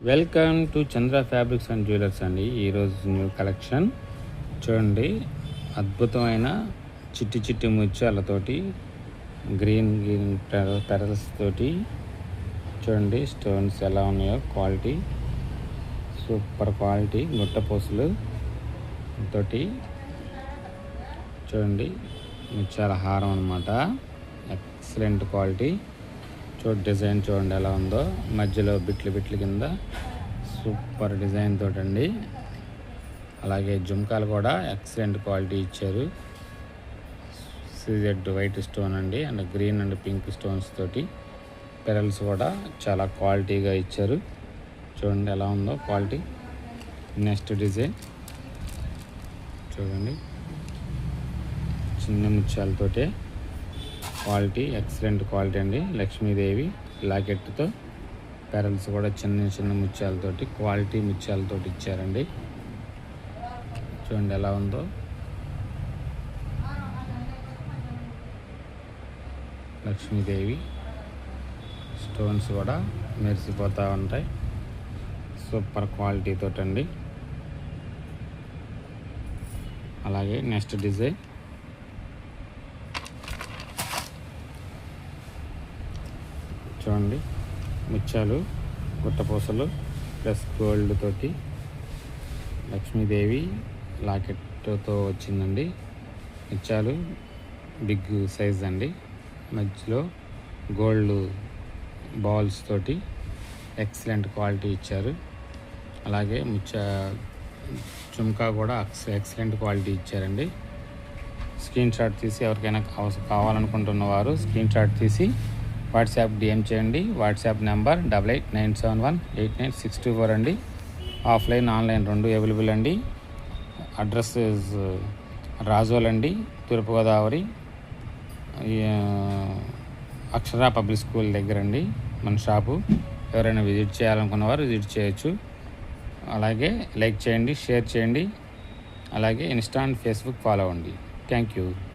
Welcome to Chandra fabrics and jewellers అండి. ఈరోజు new collection చూడండి. అద్భుతమైన చిట్టి చిట్టి ముత్యాలతోటి గ్రీన్ పెరల్స్ తోటి చూడండి స్టోన్స్ ఎలా ఉన్నాయో, క్వాలిటీ సూపర్ క్వాలిటీ. గుట్టపూసలు తోటి చూడండి ముత్యాల హారం అన్నమాట. Excellent quality. డిజైన్ చూడండి ఎలా ఉందో, మధ్యలో బిట్లు కింద సూపర్ డిజైన్ తోటండి. అలాగే జుమ్కాలు కూడా ఎక్సలెంట్ క్వాలిటీ ఇచ్చారు. సిజెడ్ వైట్ స్టోన్ అండి, and green and pink stones తోటి పెరల్స్ కూడా చాలా క్వాలిటీగా ఇచ్చారు. చూడండి ఎలా ఉందో క్వాలిటీ. నెక్స్ట్ డిజైన్ చూడండి, చిన్న ముత్యాలతోటే క్వాలిటీ, ఎక్సలెంట్ క్వాలిటీ అండి. లక్ష్మీదేవి లాకెట్తో పెరల్స్ కూడా చిన్న చిన్న ముత్యాలతోటి క్వాలిటీ ముత్యాలతోటి ఇచ్చారండి. చూడండి ఎలా ఉందో. లక్ష్మీదేవి స్టోన్స్ కూడా మెరిసిపోతూ ఉంటాయి. సూపర్ క్వాలిటీ తోటండి. అలాగే నెక్స్ట్ డిజైన్ చూడండి, ముత్యాలు గుట్టపూసలు ప్లస్ గోల్డ్ తోటి లక్ష్మీదేవి లాకెట్తో వచ్చిందండి. ముత్యాలు బిగ్ సైజ్ అండి, మధ్యలో గోల్డ్ బాల్స్ తోటి ఎక్సలెంట్ క్వాలిటీ ఇచ్చారు. అలాగే చుమ్కా కూడా ఎక్సలెంట్ క్వాలిటీ ఇచ్చారండి. స్క్రీన్ షాట్ తీసి ఎవరికైనా కావాలనుకుంటున్న వారు స్క్రీన్ షాట్ తీసి వాట్సాప్ డిఎం చేయండి. వాట్సాప్ నెంబర్ 8897189624 అండి. ఆఫ్లైన్ ఆన్లైన్ రెండు అవైలబుల్ అండి. అడ్రస్ రాజోల్ అండి, తూర్పుగోదావరి, అక్షర పబ్లిక్ స్కూల్ దగ్గర అండి మన షాపు. ఎవరైనా విజిట్ చేయాలనుకున్న వారు విజిట్ చేయొచ్చు. అలాగే లైక్ చేయండి, షేర్ చేయండి. అలాగే ఇన్స్టా అండ్ ఫేస్బుక్ ఫాలో అవ్వండి. Thank you.